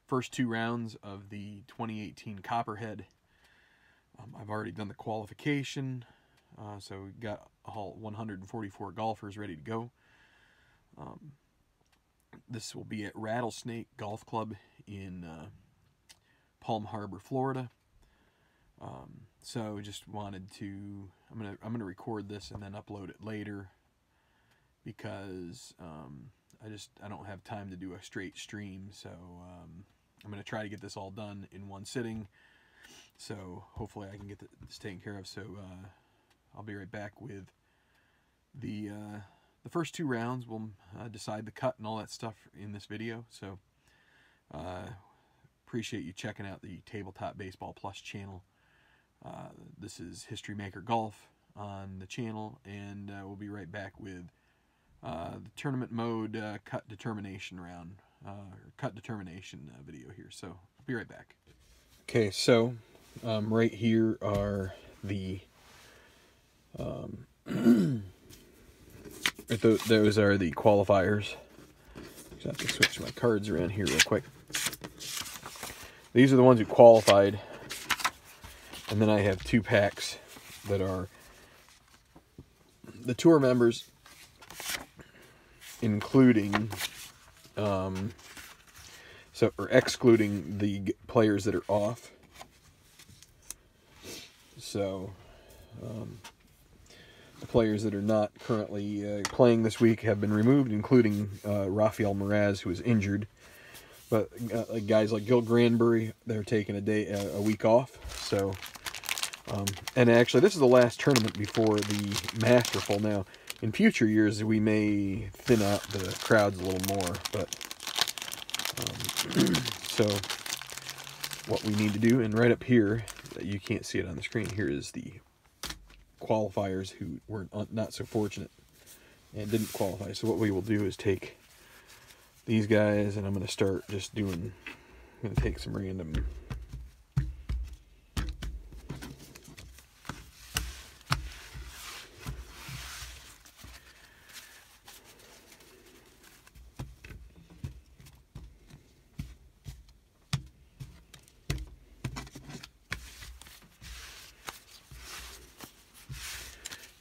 First two rounds of the 2018 Copperhead. I've already done the qualification, so we've got all 144 golfers ready to go. This will be at Rattlesnake Golf Club in Palm Harbor, Florida. So just wanted to, I'm gonna record this and then upload it later, because I don't have time to do a straight stream. So I'm going to try to get this all done in one sitting, so hopefully I can get this taken care of. So I'll be right back with the first two rounds. We'll decide the cut and all that stuff in this video. So appreciate you checking out the Tabletop Baseball Plus channel. This is History Maker Golf on the channel, and we'll be right back with the tournament mode cut determination round. Cut determination video here, so I'll be right back. Okay, so right here are the those are the qualifiers. So I have to switch my cards around here real quick. These are the ones who qualified, and then I have two packs that are the tour members, including or excluding the players that are off. So the players that are not currently playing this week have been removed, including Rafael Mraz, who is injured. But guys like Gil Granbury, they're taking a week off. So and actually, this is the last tournament before the Masterful. Now, in future years, we may thin out the crowds a little more, but so what we need to do, and right up here, you can't see it on the screen, here is the qualifiers who were not so fortunate and didn't qualify. So what we will do is take these guys, and I'm going to start just doing, I'm going to take some random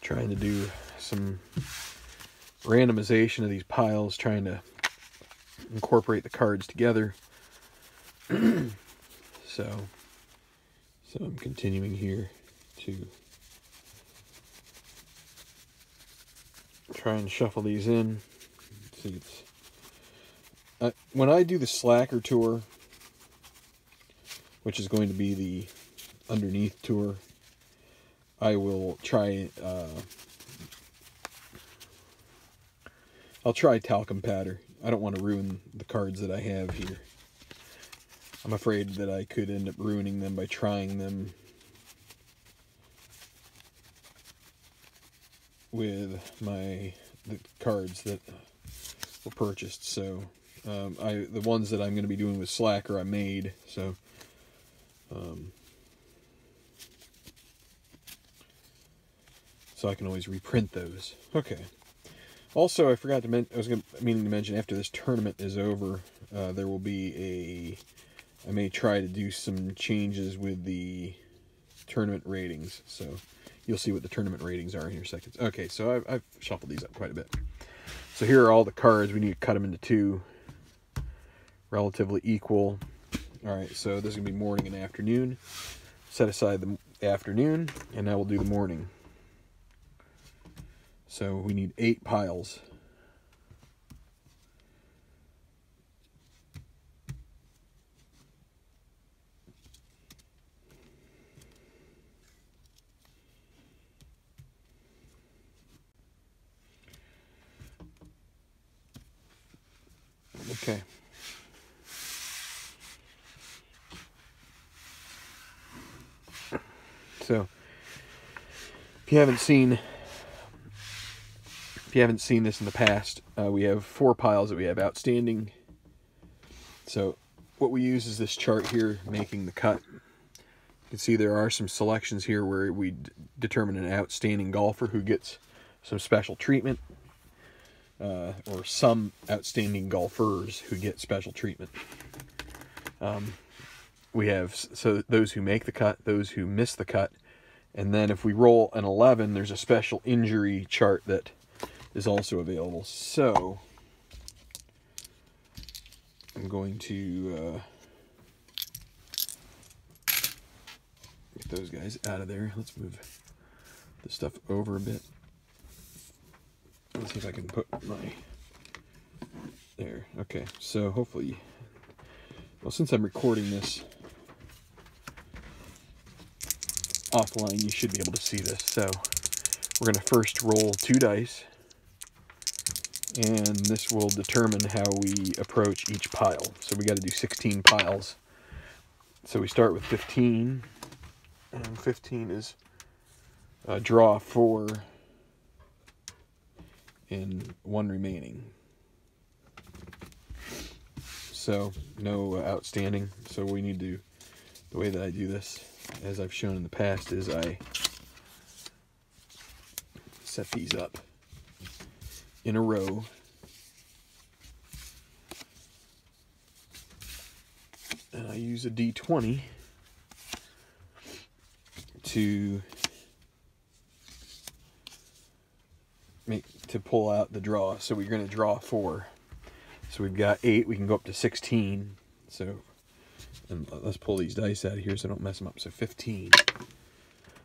trying to do some randomization of these piles, trying to incorporate the cards together. So I'm continuing here to try and shuffle these in. See, when I do the Slacker Tour, which is going to be the underneath tour, I will try, I'll try talcum powder. I don't want to ruin the cards that I have here. I'm afraid that I could end up ruining them by trying them with the cards that were purchased. So the ones that I'm going to be doing with Slacker I made, so so I can always reprint those. Okay. Also, I forgot to mention, I was meaning to mention, after this tournament is over, there will be I may try to do some changes with the tournament ratings. So you'll see what the tournament ratings are in here seconds. Okay, so I've shuffled these up quite a bit. So here are all the cards. We need to cut them into two, relatively equal. All right, so this is going to be morning and afternoon. Set aside the afternoon, and now we'll do the morning. So we need 8 piles. Okay. So, if you haven't seen if you haven't seen this in the past, we have 4 piles that we have outstanding. So what we use is this chart here, making the cut. You can see there are some selections here where we determine an outstanding golfer who gets some special treatment, or some outstanding golfers who get special treatment. We have those who make the cut, those who miss the cut, and then if we roll an 11, there's a special injury chart that is also available. So I'm going to get those guys out of there. Let's move this stuff over a bit. Let's see if I can put my... There. Okay, so hopefully... Well, since I'm recording this offline, you should be able to see this. So we're going to first roll 2 dice, and this will determine how we approach each pile. So we got to do 16 piles. So we start with 15, and 15 is draw 4 and 1 remaining. So no outstanding. So we need to, the way that I do this, as I've shown in the past, is I set these up in a row, and I use a D20 to pull out the draw. So we're going to draw 4. So we've got 8. We can go up to 16. So, and let's pull these dice out of here so I don't mess them up. So 15.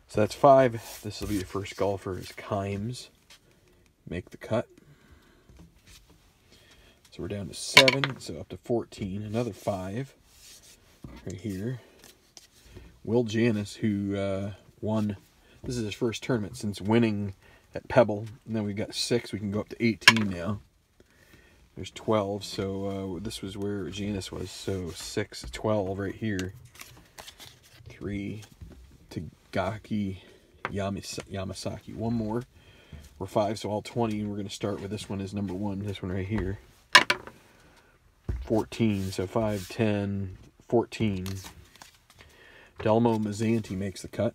So that's 5. This will be the first golfer, is Kimes. Make the cut. So we're down to 7. So up to 14. Another 5 right here. Will Janis, who won. This is his first tournament since winning at Pebble. And then we've got 6. We can go up to 18 now. There's 12, so this was where Janis was. So 6, 12 right here. 3, Tagaki Yamasaki. 1 more. We're 5, so all 20. And we're going to start with this one as number 1. This one right here. 14, so 5, 10, 14. Delmo Mazzanti makes the cut.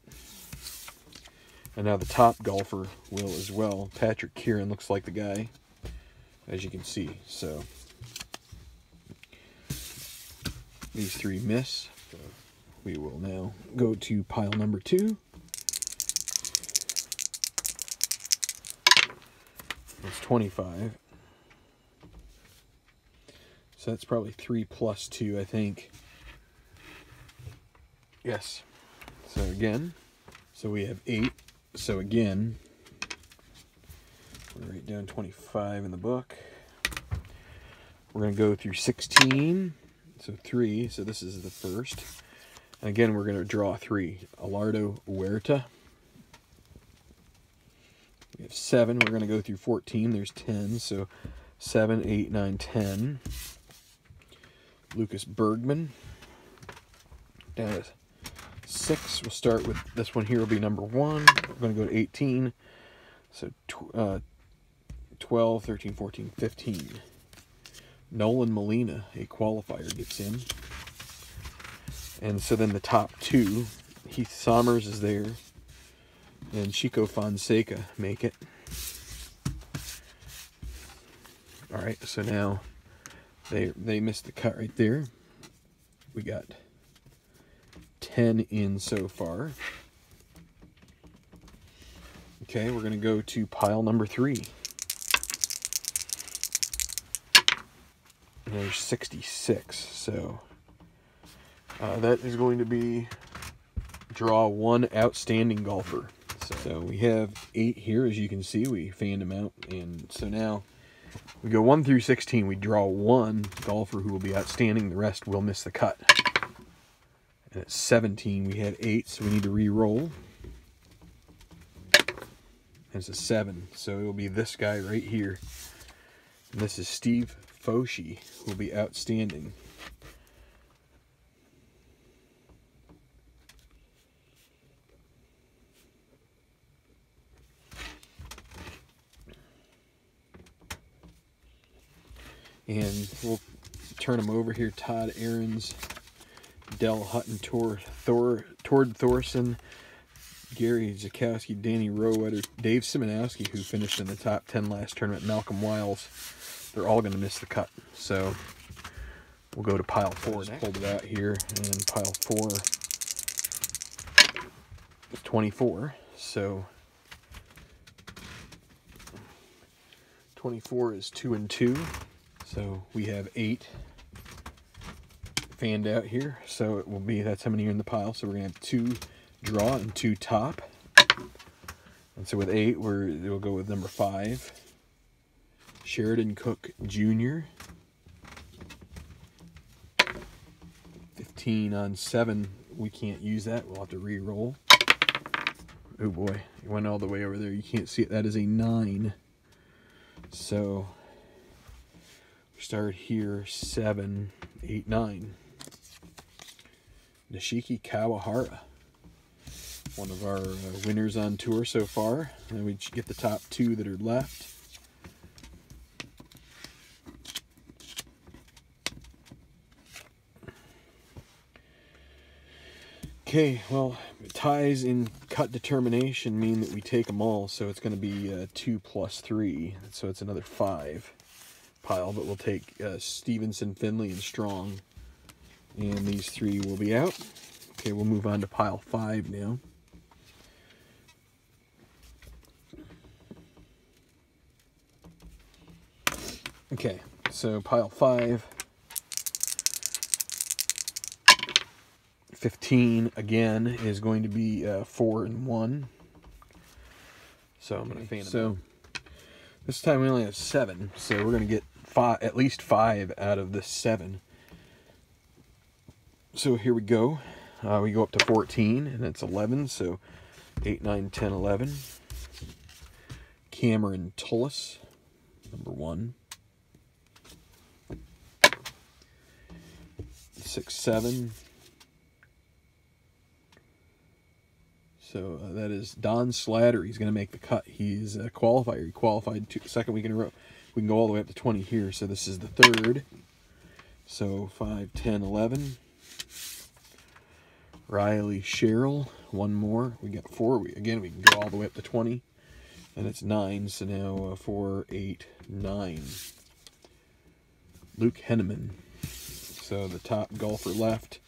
And now the top golfer will as well. Patrick Kieran looks like the guy, as you can see. So these 3 miss. So we will now go to pile number 2. That's 25. So that's probably 3 plus 2, I think. Yes. So again, so we have 8. So again, we'll write down 25 in the book. We're going to go through 16. So 3. So this is the first. And again, we're going to draw 3. Alardo Huerta. We have 7. We're going to go through 14. There's 10. So 7, 8, 9, 10. Lucas Bergman. Down to 6. We'll start with this one here. Will be number 1. We're going to go to 18. So 12, 13, 14, 15. Nolan Molina, a qualifier, gets in. And so then the top 2, Heath Sommers is there, and Chico Fonseca make it. All right, so now they missed the cut right there. We got 10 in so far. Okay, we're going to go to pile number 3. And there's 66, so that is going to be draw 1 outstanding golfer. So we have 8 here, as you can see. We fanned them out, and so now we go 1 through 16. We draw 1 golfer who will be outstanding. The rest will miss the cut. And at 17, we had 8, so we need to re-roll. And it's a 7, so it will be this guy right here. And this is Steve Foshi, who will be outstanding. And we'll turn them over here. Todd Ahrens, Del Hutton, Tord Thorson, Gary Zakowski, Danny Rowetter, Dave Simonowski, who finished in the top 10 last tournament, Malcolm Wiles. They're all going to miss the cut. So we'll go to pile 4 next. Pulled it out here, and pile 4 is 24. So 24 is 2 and 2. So we have 8 fanned out here. So it will be, that's how many are in the pile. So we're going to have 2 draw and 2 top. And so with 8, we'll go with number 5. Sheridan Cook Jr. 15 on 7. We can't use that. We'll have to re-roll. Oh boy, it went all the way over there. You can't see it. That is a 9. So start here, 7, 8, 9. Nishiki Kawahara, one of our winners on tour so far. And we get the top 2 that are left. Okay, well, ties in cut determination mean that we take them all, so it's going to be 2 plus 3, so it's another 5 pile, but we'll take Stevenson, Finley, and Strong, and these 3 will be out. Okay, we'll move on to pile 5 now. Okay, so pile 5. 15 again is going to be 4 and 1. So I'm going to fan them. So this time we only have 7, so we're going to get 5, at least 5 out of this 7. So here we go. We go up to 14, and it's 11. So 8, 9, 10, 11. Cameron Tullis, number 1. 6, 7. So that is Don Slatter. He's going to make the cut. He's a qualifier. He qualified 2nd week in a row. We can go all the way up to 20 here. So this is the 3rd. So 5, 10, 11. Riley Sherrill. 1 more. We got 4. Again, we can go all the way up to 20. And it's 9. So now 4, 8, 9. Luke Henneman. So the top golfer left.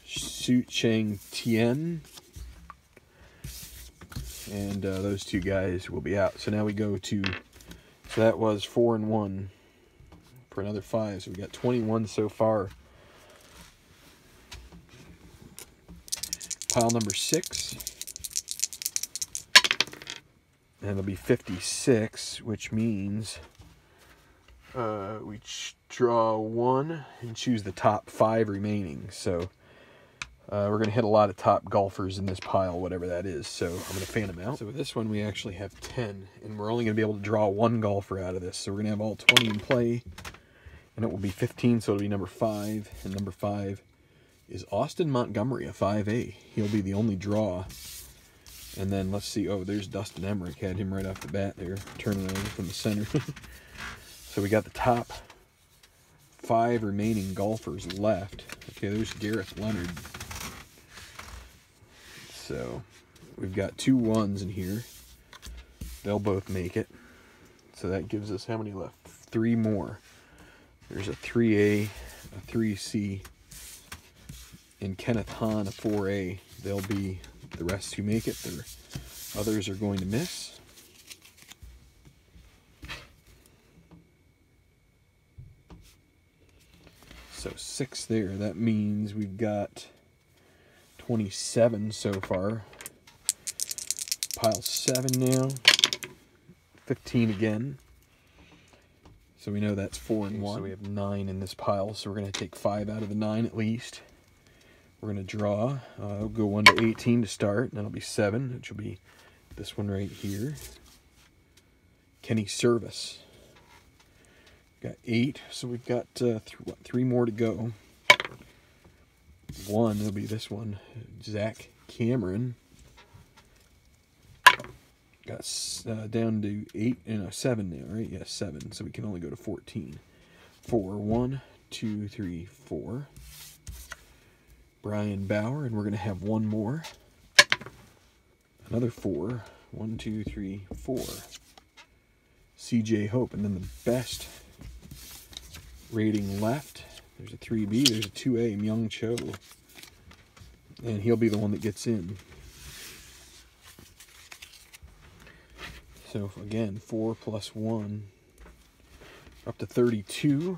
Su Cheng Tien. And those 2 guys will be out. So now we go to, so that was 4 and 1 for another 5. So we got 21 so far. Pile number 6. And it'll be 56, which means we draw 1 and choose the top 5 remaining. So we're going to hit a lot of top golfers in this pile, whatever that is. So I'm going to fan them out. So with this one, we actually have 10. And we're only going to be able to draw 1 golfer out of this. So we're going to have all 20 in play. And it will be 15, so it'll be number 5. And number 5 is Austin Montgomery, a 5A. He'll be the only draw. And then let's see. Oh, there's Dustin Emmerich. Had him right off the bat there. Turning over from the center. So we got the top 5 remaining golfers left. Okay, there's Gareth Leonard. So we've got 2 1s in here. They'll both make it. So that gives us how many left? 3 more. There's a 3A, a 3C, and Kenneth Hahn, a 4A. They'll be the rest who make it. The others are going to miss. So 6 there. That means we've got 27 so far. Pile 7 now. 15 again. So we know that's 4 and 1. So we have 9 in this pile. So we're going to take 5 out of the 9 at least. We're going to draw. We'll go 1 to 18 to start. And that'll be 7, which will be this one right here. Kenny Service. Got 8. So we've got 3 more to go. 1, it'll be this one. Zach Cameron. Got down to 7 now, right? Yeah, 7. So we can only go to 14. 4. 1, 2, 3, 4. Brian Bauer, and we're going to have one more. Another 4. 1, 2, 3, 4. CJ Hope, and then the best rating left. There's a 3B, there's a 2A, Myung Cho. And he'll be the one that gets in. So again, 4 plus 1, up to 32.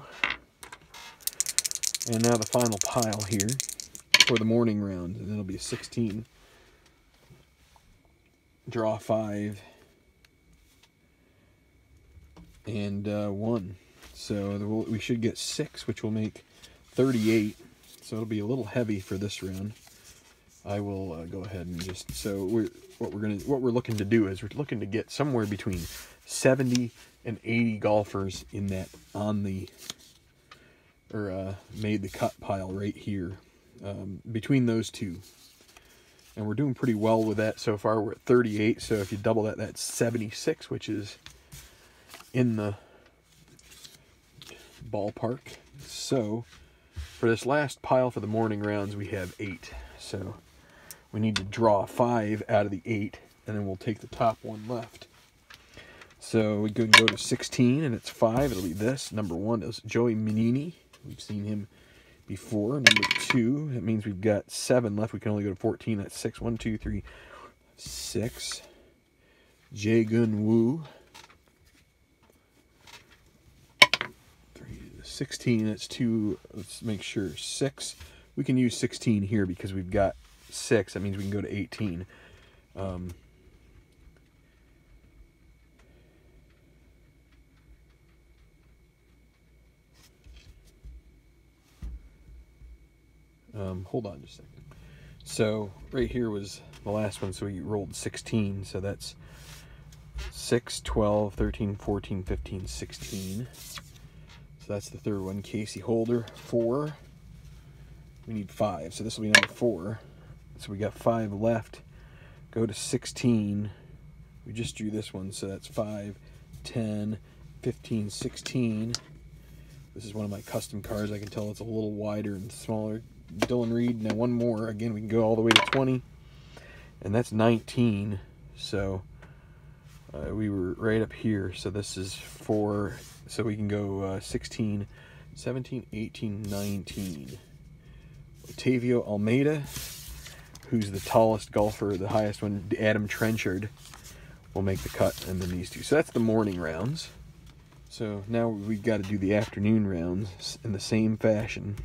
And now the final pile here for the morning round, and it'll be a 16. Draw 5 and 1. So we should get 6, which will make 38. So it'll be a little heavy for this round. I will go ahead and just, so what we're looking to do is we're looking to get somewhere between 70 and 80 golfers in that made the cut pile right here, between those two. And we're doing pretty well with that so far. We're at 38, so if you double that, that's 76, which is in the ballpark. So for this last pile for the morning rounds, we have 8. So we need to draw 5 out of the 8, and then we'll take the top one left. So we can go to 16, and it's 5. It'll be this. Number 1 is Joey Menini. We've seen him before. Number 2, that means we've got 7 left. We can only go to 14. That's 6. 1, 2, 3, 6. Jae-Gun Woo. 16, that's 2. Let's make sure. 6. We can use 16 here because we've got 6. That means we can go to 18. Hold on just a second. So right here was the last one, so we rolled 16, so that's 6, 12, 13, 14, 15, 16. So that's the third one. Casey Holder, 4. We need 5, so this will be number 4. So we got 5 left. Go to 16. We just drew this one, so that's 5, 10, 15, 16. This is one of my custom cards. I can tell it's a little wider and smaller. Dylan Reed. Now one more. Again, we can go all the way to 20. And that's 19. So we were right up here. So this is 4. So we can go 16, 17, 18, 19. Otavio Almeida, who's the tallest golfer, the highest one, Adam Trenchard, will make the cut, and then these two. So that's the morning rounds. So now we've got to do the afternoon rounds in the same fashion,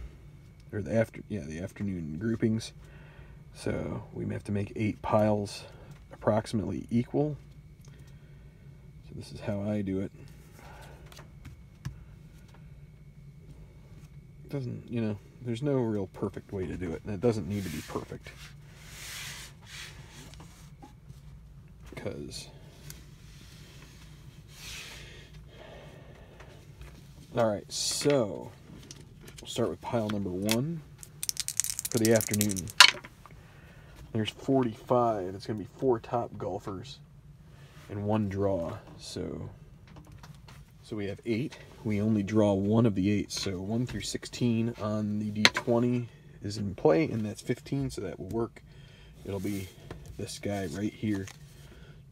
or the afternoon groupings. So we have to make 8 piles approximately equal. So this is how I do it. It doesn't, there's no real perfect way to do it, and it doesn't need to be perfect. Because alright, so we'll start with pile number 1 for the afternoon. There's 45. It's going to be 4 top golfers and 1 draw. So we have 8. We only draw 1 of the 8. So 1 through 16 on the D20 is in play, and that's 15, so that will work. It'll be this guy right here.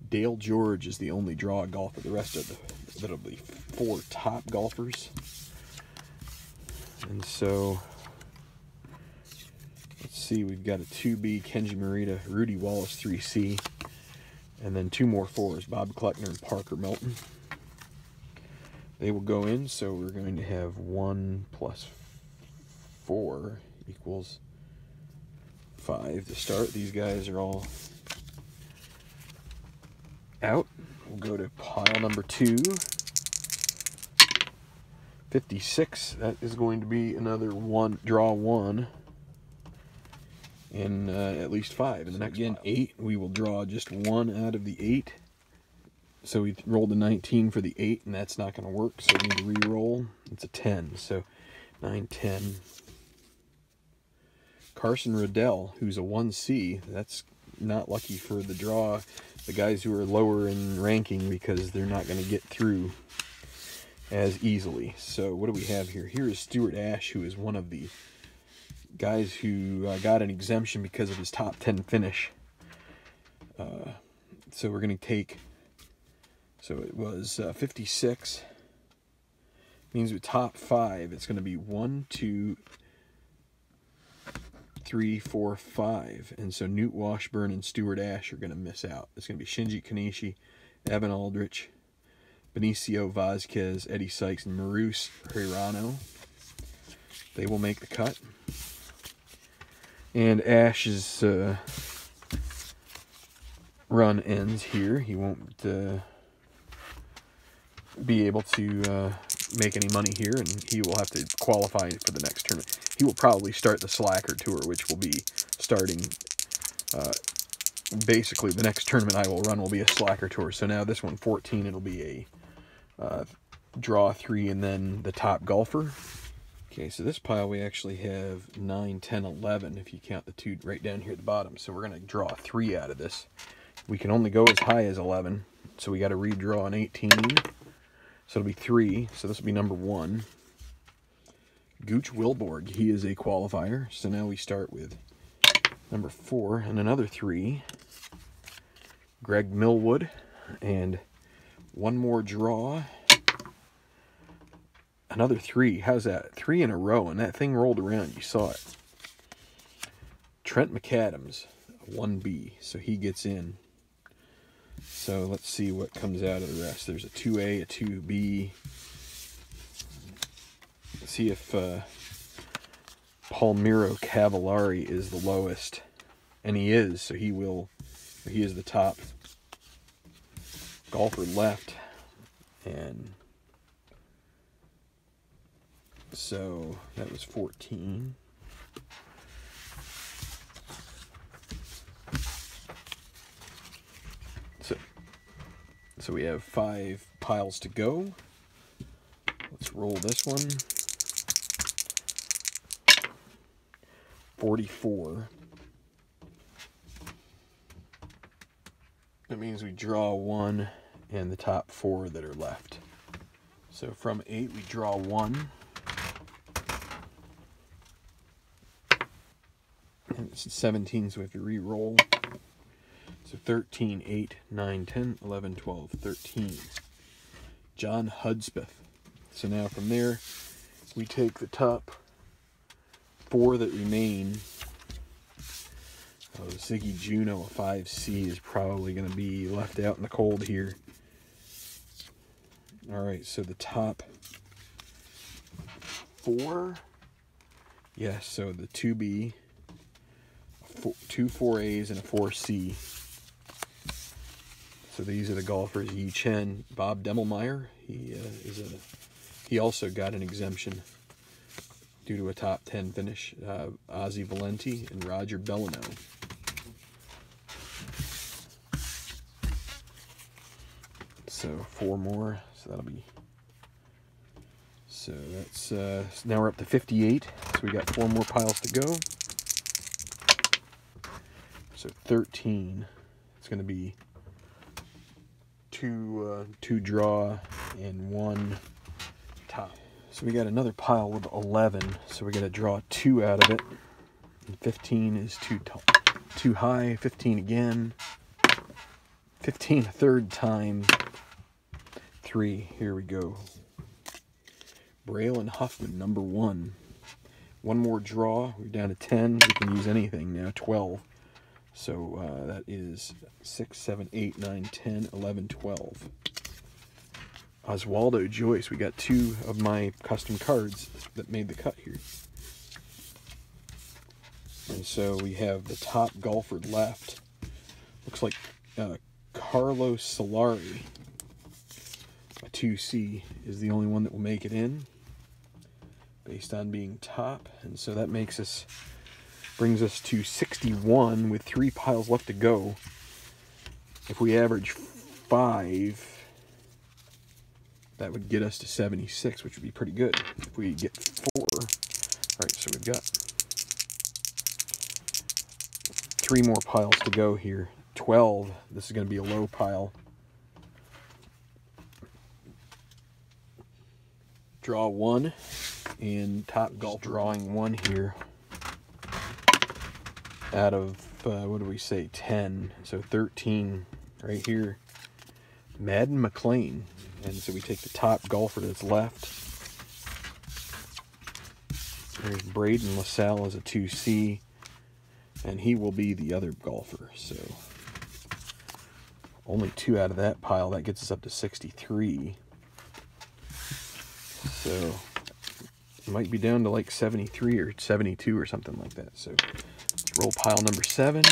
Dale George is the only draw golfer. The rest of that'll be 4 top golfers. And so let's see, we've got a 2B, Kenji Morita, Rudy Wallace, 3C, and then 2 more 4s, Bob Kleckner and Parker Melton. They will go in, so we're going to have 1 plus 4 equals 5 to start. These guys are all out. We'll go to pile number 2. 56. That is going to be another 1, draw 1, and at least 5 in the next pile. 8. We will draw just 1 out of the 8. So we rolled a 19 for the 8, and that's not going to work, so we need to re-roll. It's a 10, so 9, 10. Carson Riddell, who's a 1C, that's not lucky for the draw. The guys who are lower in ranking, because they're not going to get through. as easily. So what do we have here? Here is Stuart Ash, who is one of the guys who got an exemption because of his top 10 finish. So we're going to take, so it was 56, means with top 5, it's going to be 1, 2, 3, 4, 5. And so Newt Washburn and Stuart Ash are going to miss out. It's going to be Shinji Kanishi, Evan Aldrich, Benicio Vazquez, Eddie Sykes, and Marus Hirano. They will make the cut. And Ash's run ends here. He won't be able to make any money here, and he will have to qualify for the next tournament. He will probably start the Slacker Tour, which will be starting, basically the next tournament I will run will be a Slacker Tour. So now this one, 14, it'll be a draw 3 and then the top golfer. Okay, so this pile we actually have 9, 10, 11, if you count the 2 right down here at the bottom. So we're going to draw 3 out of this. We can only go as high as 11, so we got to redraw an 18. So it'll be 3, so this will be number 1. Gooch Wilborg, he is a qualifier. So now we start with number 4 and another 3. Greg Millwood, and one more draw. Another 3. How's that? 3 in a row, and that thing rolled around. You saw it. Trent McAdams, 1B, so he gets in. So let's see what comes out of the rest. There's a 2A, a 2B. Let's see if Palmiro Cavallari is the lowest. And he is, so he is the top golfer left. And so that was 14. So we have 5 piles to go. Let's roll this one. 44. That means we draw 1 and the top 4 that are left. So from 8 we draw 1. And it's 17, so we have to re-roll. So 13, 8, 9, 10, 11, 12, 13. John Hudspeth. So now from there, we take the top 4 that remain. Oh, Ziggy Juno, a 5C, is probably going to be left out in the cold here. Alright, so the top 4. Yes, so the 2B, 2 4As, and a 4C. So these are the golfers. Yi Chen, Bob Demmelmeyer. He also got an exemption due to a top 10 finish. Ozzie Valenti and Roger Bellino. So 4 more. So that'll be. So that's now we're up to 58. So we got 4 more piles to go. So 13. It's going to be 2 draw and 1 top. So we got another pile with 11. So we got to draw 2 out of it. And 15 is too high. 15 again. 15 a third time. 3. Here we go. Braylon Huffman, number 1. 1 more draw. We're down to 10. We can use anything now. 12. So that is 6, 7, 8, 9, 10, 11, 12. Oswaldo Joyce. We got 2 of my custom cards that made the cut here. And so we have the top golfer left. Looks like Carlos Solari, a 2C, is the only one that will make it in based on being top. And so that brings us to 61 with 3 piles left to go. If we average 5, that would get us to 76, which would be pretty good. If we get 4, all right, so we've got 3 more piles to go here. 12, this is going to be a low pile. Draw 1 in Top Golf. Drawing 1 here out of, what do we say, 10. So 13 right here. Madden McLean. And so we take the top golfer that's left. There's Braden LaSalle as a 2C. And he will be the other golfer. So only 2 out of that pile. That gets us up to 63. So it might be down to like 73 or 72 or something like that. So let's roll pile number 7.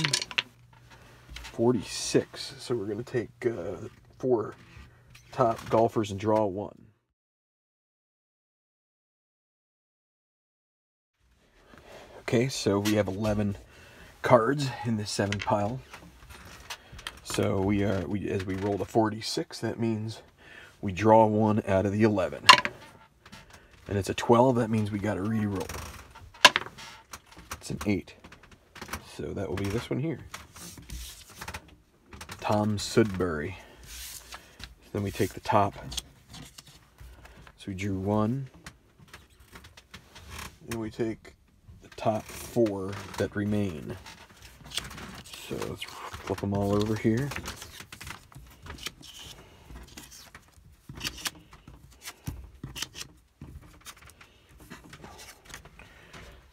46. So we're going to take 4 top golfers and draw 1. Okay, so we have 11 cards in this 7th pile. So as we roll the 46, that means we draw 1 out of the 11. And it's a 12, that means we got to re-roll. It's an 8. So that will be this one here. Tom Sudbury. Then we take the top. So we drew 1. And we take the top 4 that remain. So let's flip them all over here.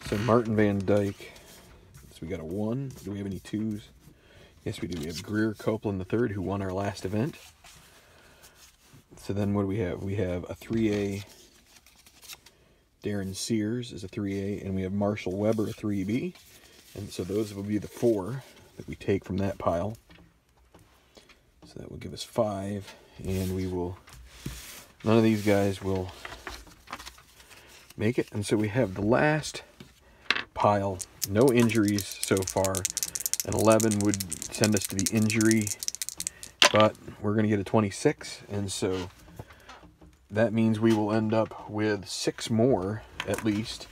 So Martin Van Dyke. So we got a 1. Do we have any 2s? Yes, we do. We have Greer Copeland III, who won our last event. So then what do we have? We have a 3A. Darren Sears is a 3A. And we have Marshall Weber, a 3B. And so those will be the 4 that we take from that pile. So that will give us 5. And we will... None of these guys will make it. And so we have the last pile. No injuries so far. An 11 would send us to the injury, but we're going to get a 26, and so that means we will end up with 6 more, at least.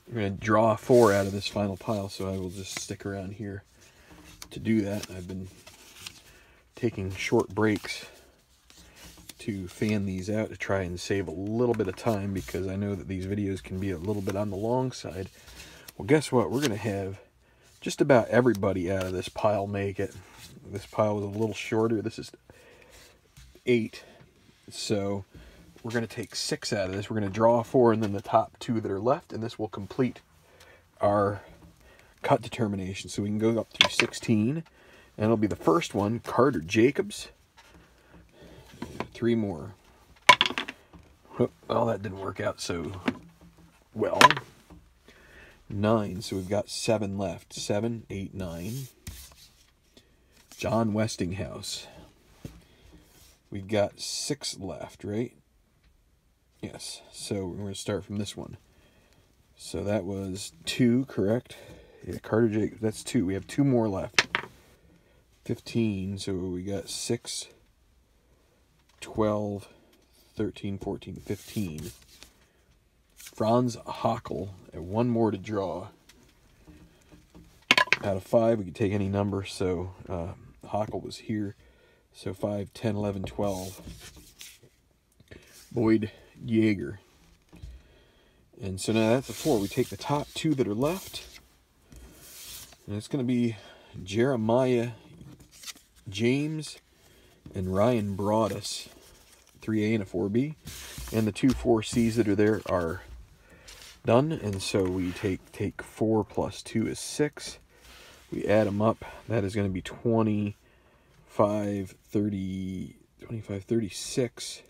We're going to draw 4 out of this final pile, so I will just stick around here to do that. I've been taking short breaks to fan these out to try and save a little bit of time, because I know that these videos can be a little bit on the long side. Well, guess what? We're going to have just about everybody out of this pile make it. This pile was a little shorter. This is 8. So we're going to take 6 out of this. We're going to draw 4 and then the top 2 that are left. And this will complete our cut determination. So we can go up through 16. And it'll be the first one, Carter Jacobs. 3 more. Well, that didn't work out so well. 9, so we've got 7 left. 7, 8, 9. John Westinghouse. We've got 6 left, right? Yes, so we're going to start from this one. So that was 2, correct? Yeah, Carter Jacobs, that's 2. We have 2 more left. 15, so we got 6, 12, 13, 14, 15. Franz Hockel, and 1 more to draw. Out of 5, we can take any number, so Hockel was here. So 5, 10, 11, 12. Boyd Yeager. And so now that's a 4. We take the top 2 that are left. And it's going to be Jeremiah James and Ryan Broadus. 3A and a 4B. And the 2 4Cs that are there are done. And so we take 4 plus 2 is 6. We add them up. That is going to be 25, 36.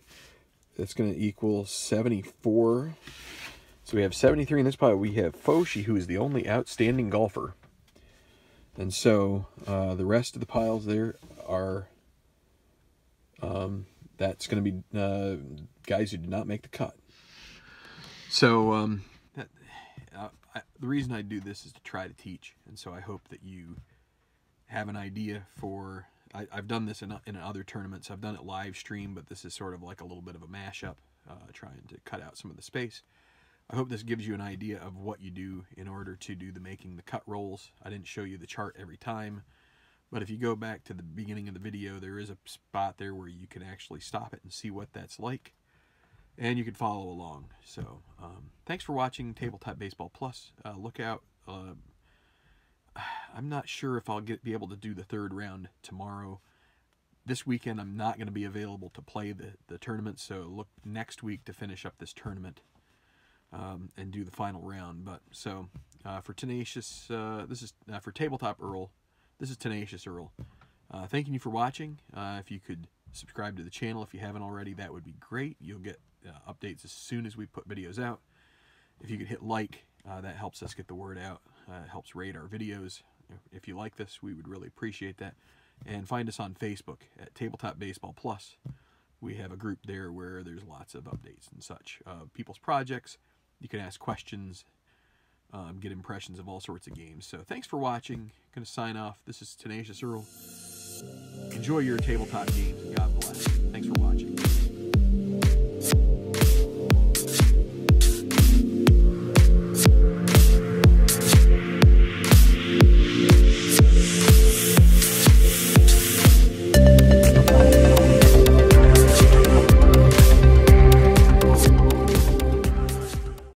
That's going to equal 74. So we have 73 in this pile. We have Foshi, who is the only outstanding golfer. And so the rest of the piles there are, that's going to be guys who did not make the cut. So the reason I do this is to try to teach. And so I hope that you have an idea for... I've done this in other tournaments. I've done it live stream, but this is sort of like a little bit of a mashup, trying to cut out some of the space. I hope this gives you an idea of what you do in order to do the making the cut rolls. I didn't show you the chart every time, but if you go back to the beginning of the video, there is a spot there where you can actually stop it and see what that's like. and you can follow along. So thanks for watching Tabletop Baseball Plus. Look out. I'm not sure if I'll be able to do the third round tomorrow. This weekend I'm not going to be available to play the tournament, so look next week to finish up this tournament and do the final round. But so for Tenacious, this is for Tabletop Earl. This is Tenacious Earl. Thanking you for watching. If you could subscribe to the channel if you haven't already, that would be great. You'll get updates as soon as we put videos out. If you could hit like, that helps us get the word out. It helps rate our videos. If you like this, we would really appreciate that. And find us on Facebook at Tabletop Baseball Plus. We have a group there where there's lots of updates and such. People's projects. You can ask questions. Get impressions of all sorts of games. So thanks for watching. Going to sign off. This is Tenacious Earl. Enjoy your tabletop games. God bless.